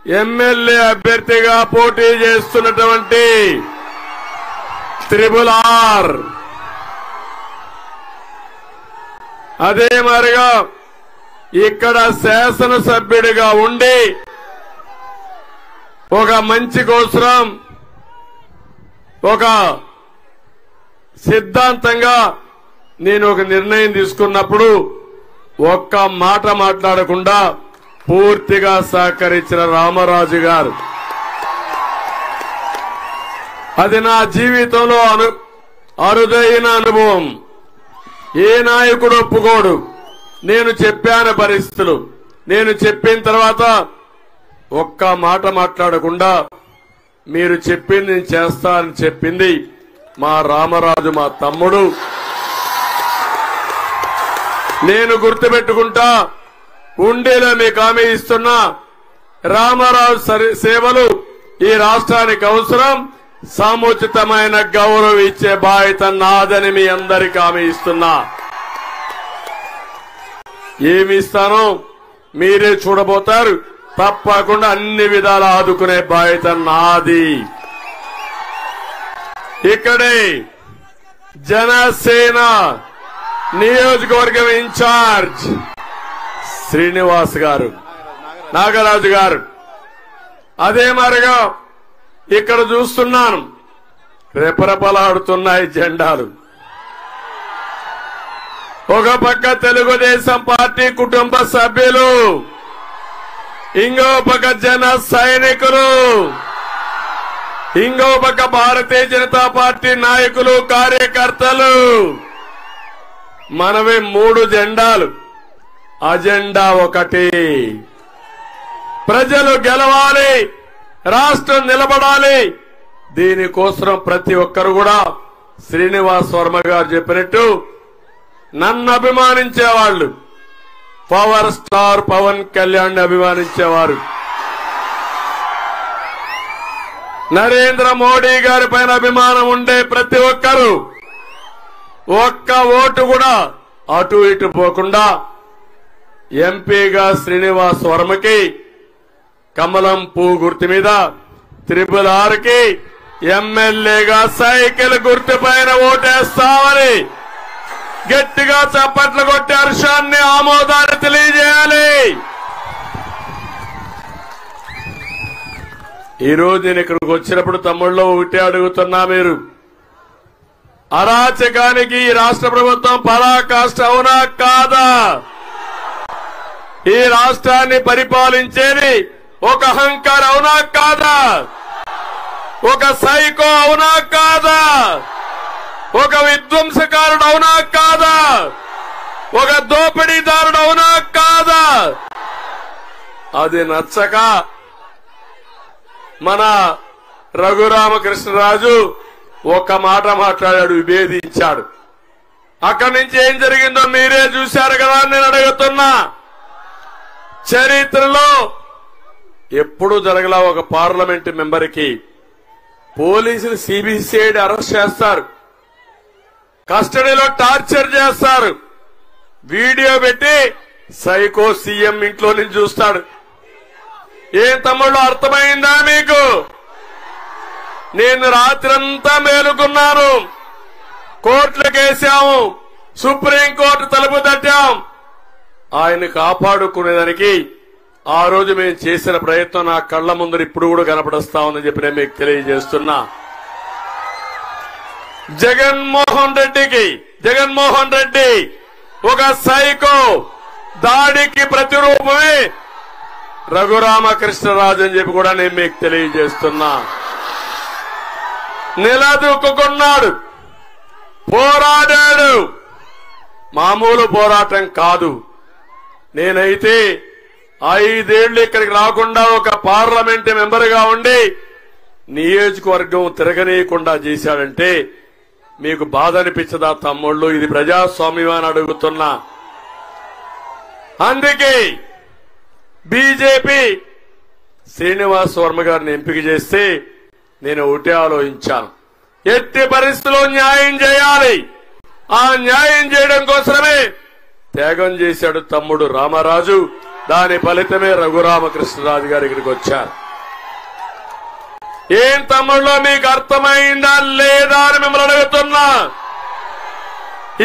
MLA అభ్యర్థిగా పోటీ చేస్తున్నటువంటి RRR, అదే మరిగా ఇక్కడ శాసనసభ్యుడిగా ఉండి ఒక మంచి కోసం ఒక సిద్ధాంతంగా నేను ఒక నిర్ణయం తీసుకున్నప్పుడు ఒక్క మాట మాట్లాడకుండా పూర్తిగా సహకరించిన రామరాజు గారు, అది నా జీవితంలో అరుదైన అనుభవం. ఏ నాయకుడు ఒప్పుకోడు. నేను చెప్పాను పరిస్థితులు, నేను చెప్పిన తర్వాత ఒక్క మాట మాట్లాడకుండా మీరు చెప్పింది నేను చేస్తా అని చెప్పింది మా రామరాజు, మా తమ్ముడు. నేను గుర్తుపెట్టుకుంటా. ఉండేలా మీకు హామీ ఇస్తున్నా, రామరాజు సేవలు ఈ రాష్ట్రానికి అవసరం. సముచితమైన గౌరవం ఇచ్చే బాధ్యత నాదని మీ అందరికీ హామీ ఇస్తున్నా. ఏమి ఇస్తానో మీరే చూడబోతారు. తప్పకుండా అన్ని విధాలా ఆదుకునే బాధ్యత నాది. ఇక్కడే జనసేన నియోజకవర్గం ఇన్ఛార్జ్ శ్రీనివాస్ గారు, నాగరాజు గారు. అదే మరిగా ఇక్కడ చూస్తున్నాను రెపరెపలాడుతున్నాయి జెండాలు. ఒక పక్క తెలుగుదేశం పార్టీ కుటుంబ సభ్యులు, ఇంకో పక్క జన సైనికులు, ఇంకో పక్క భారతీయ జనతా పార్టీ నాయకులు, కార్యకర్తలు. మనవి 3 జెండాలు, అజెండా ఒకటి. ప్రజలు గెలవాలి, రాష్ట్రం నిలబడాలి. దీనికోసం ప్రతి ఒక్కరు కూడా శ్రీనివాస్ వర్మ గారు చెప్పినట్టు నన్ను అభిమానించేవాళ్లు, పవర్ స్టార్ పవన్ కళ్యాణ్ అభిమానించేవారు, నరేంద్ర మోడీ గారి పైన అభిమానం ఉండే ప్రతి ఒక్కరు ఒక్క ఓటు కూడా అటు ఇటు పోకుండా ఎంపీగా శ్రీనివాస్ వర్మకి కమలం పువ్వు గుర్తు మీద RRR కి ఎమ్మెల్యేగా సైకిల్ గుర్తు పైన ఓటేస్తామని గట్టిగా చప్పట్లు కొట్టి హర్షాన్ని, ఆమోదాన్ని తెలియజేయాలి. ఈ రోజు నేను ఇక్కడికి వచ్చినప్పుడు తమ్ముళ్ళు ఒకటే అడుగుతున్నా, మీరు అరాచకానికి ఈ రాష్ట్ర ప్రభుత్వం పరాకాష్ట అవునా కాదా? ఈ రాష్ట్రాన్ని పరిపాలించేది ఒక అహంకారం అవునా కాదా? ఒక సైకో అవునా కాదా? ఒక విధ్వంసకారుడు అవునా కాదా? ఒక దోపిడీదారుడు అవునా కాదా? అది నచ్చక మన రఘురామకృష్ణరాజు ఒక మాట మాట్లాడాడు, విభేదించాడు. అక్కడి నుంచి ఏం జరిగిందో మీరే చూశారు కదా. నేను అడుగుతున్నా, చరిత్రలో ఎప్పుడూ జరగల ఒక పార్లమెంటు మెంబర్కి పోలీసులు సిబిసిఐడి అరెస్ట్ చేస్తారు, కస్టడీలో టార్చర్ చేస్తారు, వీడియో పెట్టి సైకో సీఎం ఇంట్లో నుంచి చూస్తాడు. ఏం తమ్ముళ్ళు అర్థమైందా మీకు? నేను రాత్రంతా మేలుకున్నాను, కోర్టులకేసాము, సుప్రీంకోర్టు తలుపు తట్టాం. ఆయన కాపాడుకునేదానికి ఆ రోజు మేము చేసిన ప్రయత్నం నా కళ్ల ముందర ఇప్పుడు కూడా కనపడస్తా ఉందని చెప్పి నేను మీకు తెలియజేస్తున్నా. జగన్మోహన్ రెడ్డి ఒక సైకో, దాడికి ప్రతిరూపమే రఘురామకృష్ణరాజు అని చెప్పి కూడా నేను మీకు తెలియజేస్తున్నా. నిలదొక్కున్నాడు, పోరాడాడు. మామూలు పోరాటం కాదు. నేనైతే 5 ఏళ్లు ఇక్కడికి రాకుండా ఒక పార్లమెంటు మెంబర్గా ఉండి నియోజకవర్గం తిరగనీయకుండా చేశాడంటే మీకు బాధ అనిపించదా తమ్ముళ్ళు? ఇది ప్రజాస్వామ్యం అని అడుగుతున్నా. అందుకే బీజేపీ శ్రీనివాస్ వర్మ గారిని ఎంపిక చేస్తే నేను ఒకటే ఆలోచించాను, ఎట్టి పరిస్థితుల్లో న్యాయం చేయాలి. ఆ న్యాయం చేయడం కోసమే త్యాగం చేశాడు తమ్ముడు రామరాజు. దాని ఫలితమే రఘురామకృష్ణరాజు గారు ఇక్కడికి వచ్చారు. ఏం తమ్ముళ్ళో మీకు అర్థమైందా లేదా అని మిమ్మల్ని అడుగుతున్నా.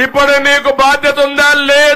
ఇప్పుడు మీకు బాధ్యత ఉందా లేదా?